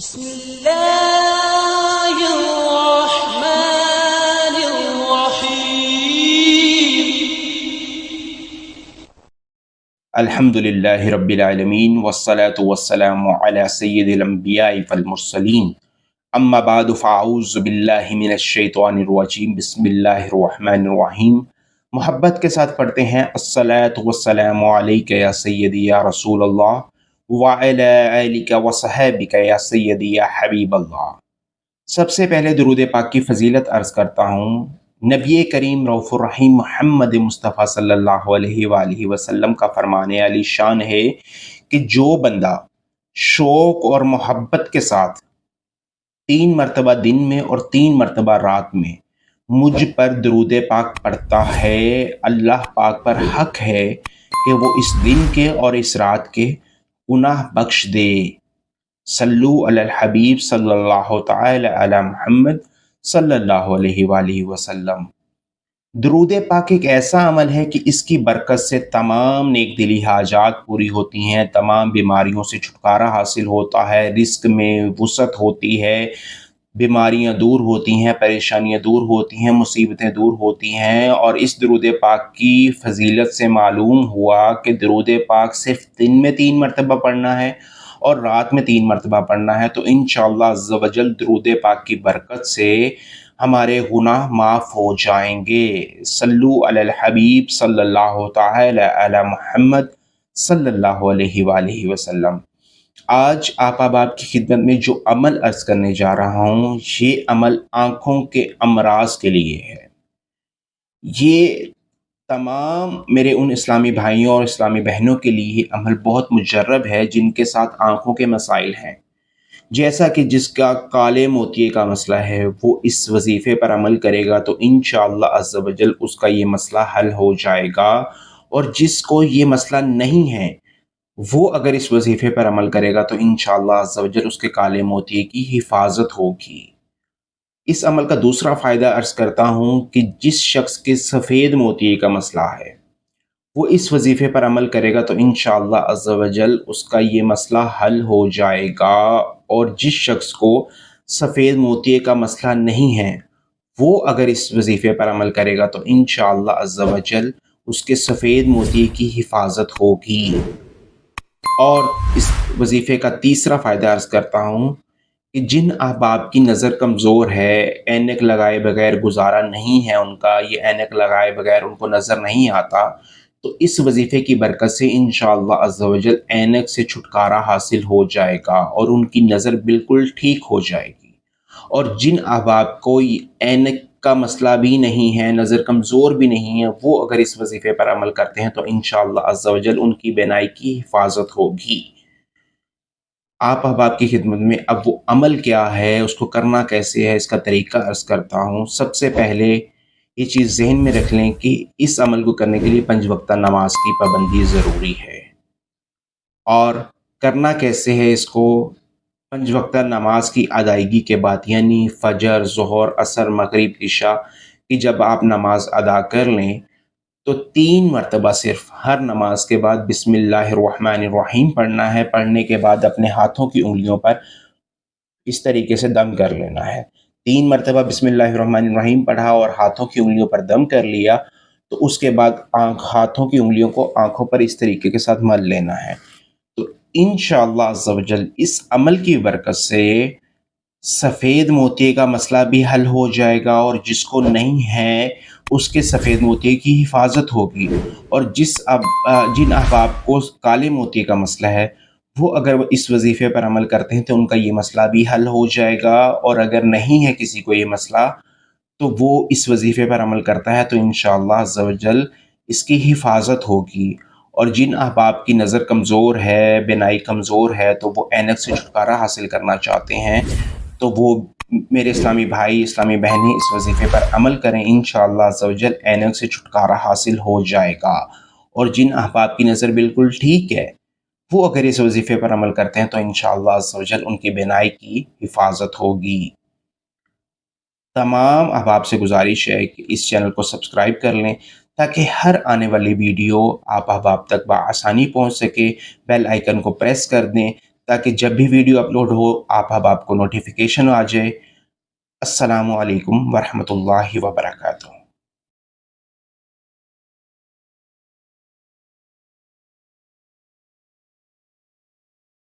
بسم الله الرحمن الرحيم. الحمد لله رب العالمين والصلاة والسلام على سيد الأنبياء والمرسلين اما بعد فاعوذ باللہ من الشیطان الرجیم بسم اللہ الرحمن الرحیم۔ محبت کے ساتھ پڑھتے ہیں الصلاۃ والسلام علیک یا سیدی یا رسول اللہ وعلی آلک وصحابک یا سیدی یا حبیب اللہ۔ سب سے پہلے درود پاک کی فضیلت عرض کرتا ہوں۔ نبی کریم رؤوف الرحیم محمد مصطفیٰ صلی اللہ علیہ وآلہ وسلم کا فرمان علی شان ہے کہ جو بندہ شوق اور محبت کے ساتھ 3 مرتبہ دن میں اور 3 مرتبہ رات میں مجھ پر درود پاک پڑھتا ہے، اللہ پاک پر حق ہے کہ وہ اس دن کے اور اس رات کے گناہ بخش دے۔ صلو علی الحبیب صلی اللہ تعالی علی محمد صلی اللہ علیہ وآلہ وسلم۔ درود پاک ایک ایسا عمل ہے کہ اس کی برکت سے تمام نیک دلی حاجات پوری ہوتی ہیں، تمام بیماریوں سے چھٹکارا حاصل ہوتا ہے، رزق میں وسعت ہوتی ہے، بیماریاں دور ہوتی ہیں، پریشانیاں دور ہوتی ہیں، مصیبتیں دور ہوتی ہیں۔ اور اس درود پاک کی فضیلت سے معلوم ہوا کہ درود پاک صرف دن میں 3 مرتبہ پڑھنا ہے اور رات میں 3 مرتبہ پڑھنا ہے، تو انشاءاللہ عز و جل درود پاک کی برکت سے ہمارے گناہ معاف ہو جائیں گے۔ صلو علی الحبیب صلی اللہ تعالی علی محمد صلی اللہ علیہ وآلہ وسلم۔ آج آپ احباب کی خدمت میں جو عمل عرض کرنے جا رہا ہوں، یہ عمل آنکھوں کے امراض کے لیے ہے۔ یہ تمام میرے ان اسلامی بھائیوں اور اسلامی بہنوں کے لیے یہ عمل بہت مجرب ہے جن کے ساتھ آنکھوں کے مسائل ہیں، جیسا کہ جس کا کالے موتیے کا مسئلہ ہے وہ اس وظیفے پر عمل کرے گا تو انشاءاللہ عز و جل اس کا یہ مسئلہ حل ہو جائے گا، اور جس کو یہ مسئلہ نہیں ہے وہ اگر اس وظیفے پر عمل کرے گا تو انشاءاللہ عز و جل اس کے کالے موتیے کی حفاظت ہوگی۔ اس عمل کا دوسرا فائدہ عرض کرتا ہوں کہ جس شخص کے سفید موتیے کا مسئلہ ہے وہ اس وظیفے پر عمل کرے گا تو انشاءاللہ عز و جل اس کا یہ مسئلہ حل ہو جائے گا، اور جس شخص کو سفید موتیے کا مسئلہ نہیں ہے وہ اگر اس وظیفے پر عمل کرے گا تو انشاءاللہ عز و جل اس کے سفید موتیے کی حفاظت ہوگی۔ اور اس وظیفے کا تیسرا فائدہ عرض کرتا ہوں کہ جن احباب کی نظر کمزور ہے، اینک لگائے بغیر گزارا نہیں ہے ان کا، یہ اینک لگائے بغیر ان کو نظر نہیں آتا، تو اس وظیفے کی برکت سے انشاءاللہ عز و جل اینک سے چھٹکارا حاصل ہو جائے گا اور ان کی نظر بالکل ٹھیک ہو جائے گی۔ اور جن احباب کو اینک کا مسئلہ بھی نہیں ہے، نظر کمزور بھی نہیں ہے، وہ اگر اس وظیفے پر عمل کرتے ہیں تو انشاءاللہ عز و جل ان کی بینائی کی حفاظت ہوگی۔ آپ احباب کی خدمت میں اب وہ عمل کیا ہے، اس کو کرنا کیسے ہے، اس کا طریقہ عرض کرتا ہوں۔ سب سے پہلے یہ چیز ذہن میں رکھ لیں کہ اس عمل کو کرنے کے لیے 5 وقتہ نماز کی پابندی ضروری ہے۔ اور کرنا کیسے ہے اس کو؟ 5 وقتہ نماز کی ادائیگی کے بعد یعنی فجر، ظہر، عصر، مغرب، عشاء کی جب آپ نماز ادا کر لیں تو 3 مرتبہ صرف ہر نماز کے بعد بسم اللہ الرحمن الرحیم پڑھنا ہے۔ پڑھنے کے بعد اپنے ہاتھوں کی انگلیوں پر اس طریقے سے دم کر لینا ہے۔ 3 مرتبہ بسم اللہ الرحمن الرحیم پڑھا اور ہاتھوں کی انگلیوں پر دم کر لیا تو اس کے بعد ہاتھوں کی انگلیوں کو آنکھوں پر اس طریقے کے ساتھ مل لینا ہے۔ تو انشاءاللہ عز و جل اس عمل کی برکت سے سفید موتیے کا مسئلہ بھی حل ہو جائے گا، اور جس کو نہیں ہے اس کے سفید موتیے کی حفاظت ہوگی، اور جن احباب کو کالے موتیے کا مسئلہ ہے وہ اگر اس وظیفے پر عمل کرتے ہیں تو ان کا یہ مسئلہ بھی حل ہو جائے گا، اور اگر نہیں ہے کسی کو یہ مسئلہ تو وہ اس وظیفے پر عمل کرتا ہے تو انشاءاللہ عز و جل اس کی حفاظت ہوگی۔ اور جن احباب کی نظر کمزور ہے، بینائی کمزور ہے، تو وہ اینک سے چھٹکارا حاصل کرنا چاہتے ہیں تو وہ میرے اسلامی بھائی، اسلامی بہنیں اس وظیفے پر عمل کریں، انشاءاللہ عز و جل اینک سے چھٹکارا حاصل ہو جائے گا۔ اور جن احباب کی نظر بالکل ٹھیک ہے وہ اگر اس وظیفے پر عمل کرتے ہیں تو انشاءاللہ عز و جل ان کی بینائی کی حفاظت ہوگی۔ تمام احباب سے گزارش ہے کہ اس چینل کو سبسکرائب کر لیں تاکہ ہر آنے والی ویڈیو آپ احباب تک بآسانی پہنچ سکے۔ بیل آئیکن کو پریس کر دیں تاکہ جب بھی ویڈیو اپلوڈ ہو آپ کو نوٹیفیکیشن آ جائے۔ السلام علیکم ورحمۃ اللہ وبرکاتہ۔